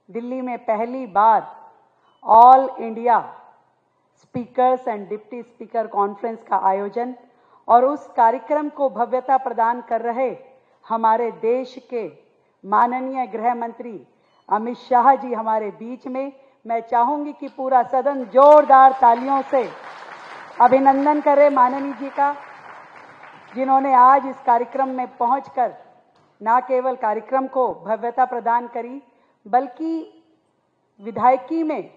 दिल्ली में पहली बार all India speakers and deputy speaker conference का आयोजन और उस कार्यक्रम को भव्यता प्रदान कर रहे हमारे देश के माननीय गृह मंत्री अमित शाह जी हमारे बीच में। मैं चाहूंगी कि पूरा सदन जोरदार तालियों से अभिनंदन करे माननीय जी का, जिन्होंने आज इस कार्यक्रम में पहुंचकर न केवल कार्यक्रम को भव्यता प्रदान करी बल्कि विधायकी में,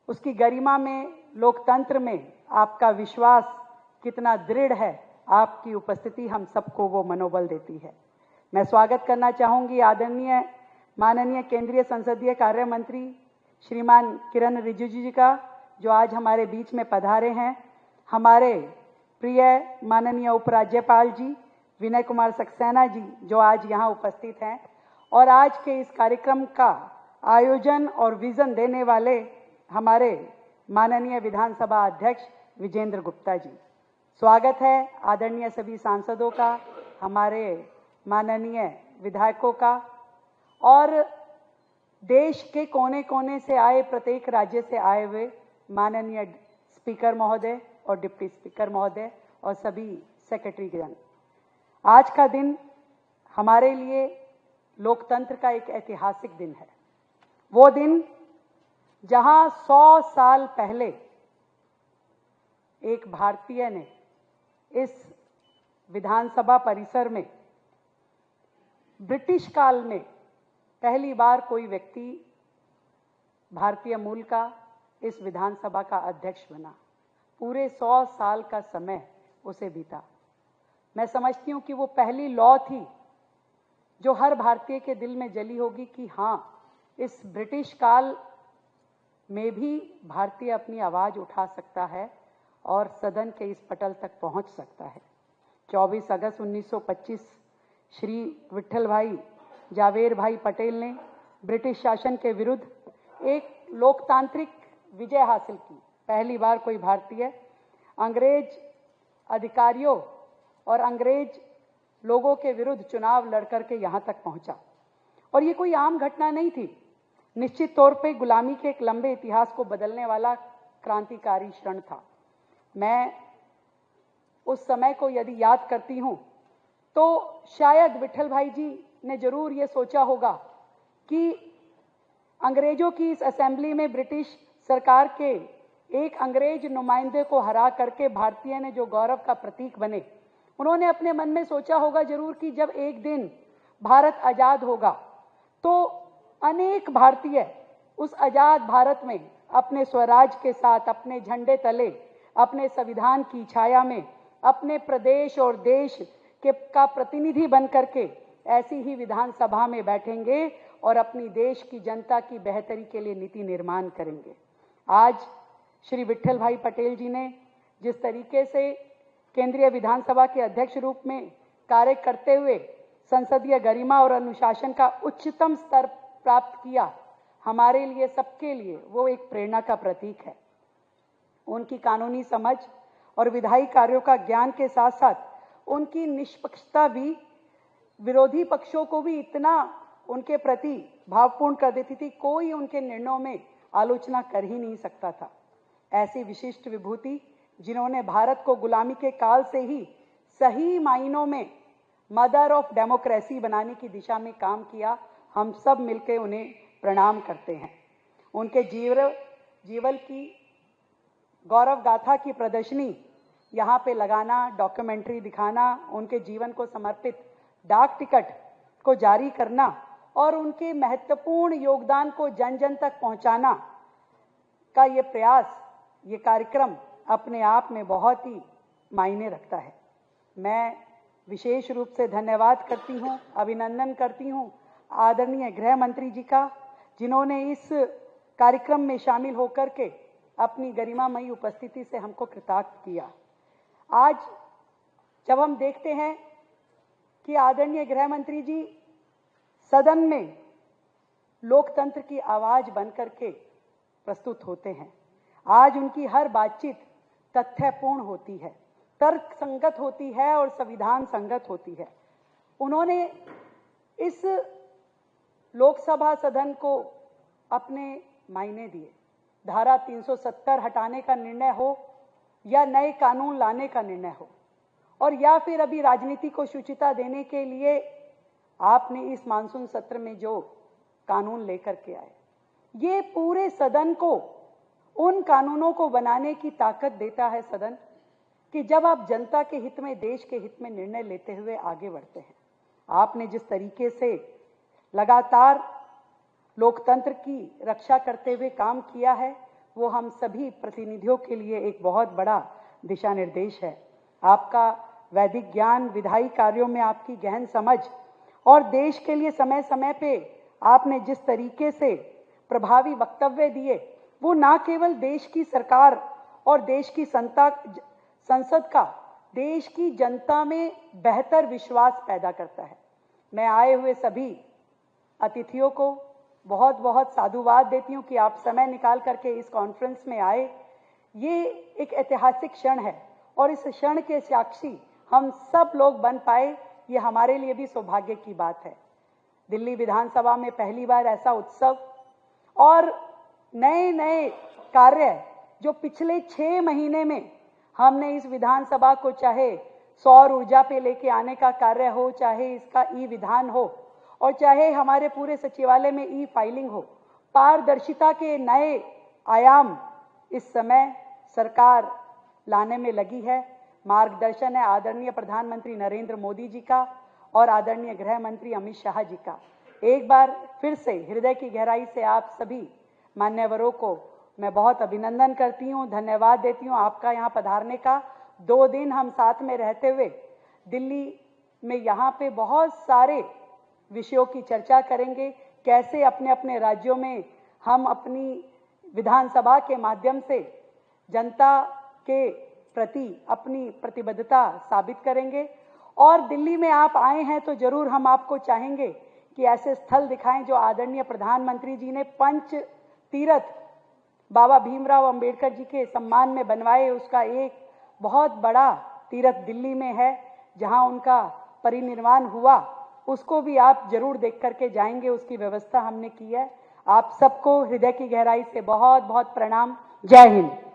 उसकी गरिमा में, लोकतंत्र में आपका विश्वास कितना दृढ़ है, आपकी उपस्थिति हम सबको वो मनोबल देती है। मैं स्वागत करना चाहूंगी आदरणीय माननीय केंद्रीय संसदीय कार्य मंत्री श्रीमान किरण रिजिजू जी का, जो आज हमारे बीच में पधारे हैं। हमारे प्रिय माननीय उपराज्यपाल जी विनय कुमार सक्सेना जी, जो आज यहाँ उपस्थित हैं, और आज के इस कार्यक्रम का आयोजन और विजन देने वाले हमारे माननीय विधानसभा अध्यक्ष विजेंद्र गुप्ता जी। स्वागत है आदरणीय सभी सांसदों का, हमारे माननीय विधायकों का, और देश के कोने कोने से आए, प्रत्येक राज्य से आए हुए माननीय स्पीकर महोदय और डिप्टी स्पीकर महोदय और सभी सेक्रेटरी जन। आज का दिन हमारे लिए लोकतंत्र का एक ऐतिहासिक दिन है। वो दिन जहां 100 साल पहले एक भारतीय ने इस विधानसभा परिसर में ब्रिटिश काल में पहली बार कोई व्यक्ति भारतीय मूल का इस विधानसभा का अध्यक्ष बना। पूरे 100 साल का समय उसे बीता। मैं समझती हूं कि वो पहली लॉ थी जो हर भारतीय के दिल में जली होगी कि हाँ, इस ब्रिटिश काल में भी भारतीय अपनी आवाज उठा सकता है और सदन के इस पटल तक पहुंच सकता है। 24 अगस्त 1925 श्री विट्ठल भाई जावेर भाई पटेल ने ब्रिटिश शासन के विरुद्ध एक लोकतांत्रिक विजय हासिल की। पहली बार कोई भारतीय अंग्रेज अधिकारियों और अंग्रेज लोगों के विरुद्ध चुनाव लड़कर के यहां तक पहुंचा, और ये कोई आम घटना नहीं थी। निश्चित तौर पे गुलामी के एक लंबे इतिहास को बदलने वाला क्रांतिकारी क्षण था। मैं उस समय को यदि याद करती हूं तो शायद विट्ठल भाई जी ने जरूर ये सोचा होगा कि अंग्रेजों की इस असेंबली में ब्रिटिश सरकार के एक अंग्रेज नुमाइंदे को हरा करके भारतीय ने जो गौरव का प्रतीक बने, उन्होंने अपने मन में सोचा होगा जरूर कि जब एक दिन भारत आजाद होगा तो अनेक भारतीय उस आजाद भारत में अपने स्वराज के साथ, अपने झंडे तले, अपने संविधान की छाया में, अपने प्रदेश और देश के का प्रतिनिधि बन करके ऐसी ही विधानसभा में बैठेंगे और अपनी देश की जनता की बेहतरी के लिए नीति निर्माण करेंगे। आज श्री विट्ठल भाई पटेल जी ने जिस तरीके से केंद्रीय विधानसभा के अध्यक्ष रूप में कार्य करते हुए संसदीय गरिमा और अनुशासन का उच्चतम स्तर प्राप्त किया, हमारे लिए, सबके लिए वो एक प्रेरणा का प्रतीक है। उनकी कानूनी समझ और विधायी कार्यों का ज्ञान के साथ साथ उनकी निष्पक्षता भी विरोधी पक्षों को भी इतना उनके प्रति भावपूर्ण कर देती थी, कोई उनके निर्णयों में आलोचना कर ही नहीं सकता था। ऐसी विशिष्ट विभूति जिन्होंने भारत को गुलामी के काल से ही सही मायनों में मदर ऑफ डेमोक्रेसी बनाने की दिशा में काम किया, हम सब मिलकर उन्हें प्रणाम करते हैं। उनके जीवन की गौरव गाथा की प्रदर्शनी यहाँ पे लगाना, डॉक्यूमेंट्री दिखाना, उनके जीवन को समर्पित डाक टिकट को जारी करना और उनके महत्वपूर्ण योगदान को जन जन तक पहुंचाना का ये प्रयास, ये कार्यक्रम अपने आप में बहुत ही मायने रखता है। मैं विशेष रूप से धन्यवाद करती हूँ, अभिनंदन करती हूँ आदरणीय गृह मंत्री जी का, जिन्होंने इस कार्यक्रम में शामिल होकर के अपनी गरिमामयी उपस्थिति से हमको कृतार्थ किया। आज जब हम देखते हैं कि आदरणीय गृह मंत्री जी सदन में लोकतंत्र की आवाज बनकर के प्रस्तुत होते हैं, आज उनकी हर बातचीत तथ्यपूर्ण होती है, तर्क संगत होती है और संविधान संगत होती है। उन्होंने इस लोकसभा सदन को अपने मायने दिए। धारा 370 हटाने का निर्णय हो या नए कानून लाने का निर्णय हो, और या फिर अभी राजनीति को शुचिता देने के लिए आपने इस मानसून सत्र में जो कानून लेकर के आए, ये पूरे सदन को उन कानूनों को बनाने की ताकत देता है सदन, कि जब आप जनता के हित में, देश के हित में निर्णय लेते हुए आगे बढ़ते हैं। आपने जिस तरीके से लगातार लोकतंत्र की रक्षा करते हुए काम किया है, वो हम सभी प्रतिनिधियों के लिए एक बहुत बड़ा दिशा निर्देश है। आपका वैदिक ज्ञान, विधायी कार्यों में आपकी गहन समझ और देश के लिए समय समय पे आपने जिस तरीके से प्रभावी वक्तव्य दिए, वो ना केवल देश की सरकार और देश की संसद का, देश की जनता में बेहतर विश्वास पैदा करता है। मैं आए हुए सभी अतिथियों को बहुत बहुत साधुवाद देती हूं कि आप समय निकाल करके इस कॉन्फ्रेंस में आए। ये एक ऐतिहासिक क्षण है और इस क्षण के साक्षी हम सब लोग बन पाए, ये हमारे लिए भी सौभाग्य की बात है। दिल्ली विधानसभा में पहली बार ऐसा उत्सव और नए नए कार्य जो पिछले 6 महीने में हमने इस विधानसभा को, चाहे सौर ऊर्जा पे लेके आने का कार्य हो, चाहे इसका ई विधान हो, और चाहे हमारे पूरे सचिवालय में ई फाइलिंग हो, पारदर्शिता के नए आयाम इस समय सरकार लाने में लगी है। मार्गदर्शन है आदरणीय प्रधानमंत्री नरेंद्र मोदी जी का और आदरणीय गृह मंत्री अमित शाह जी का। एक बार फिर से हृदय की गहराई से आप सभी मान्यवरों को मैं बहुत अभिनंदन करती हूँ, धन्यवाद देती हूँ आपका यहाँ पधारने का। 2 दिन हम साथ में रहते हुए दिल्ली में यहाँ पे बहुत सारे विषयों की चर्चा करेंगे, कैसे अपने अपने राज्यों में हम अपनी विधानसभा के माध्यम से जनता के प्रति अपनी प्रतिबद्धता साबित करेंगे। और दिल्ली में आप आए हैं तो जरूर हम आपको चाहेंगे कि ऐसे स्थल दिखाएं जो आदरणीय प्रधानमंत्री जी ने पंच तीर्थ बाबा भीमराव अंबेडकर जी के सम्मान में बनवाए। उसका एक बहुत बड़ा तीर्थ दिल्ली में है जहां उनका परिनिर्वाण हुआ, उसको भी आप जरूर देख करके जाएंगे। उसकी व्यवस्था हमने की है। आप सबको हृदय की गहराई से बहुत बहुत प्रणाम। जय हिंद।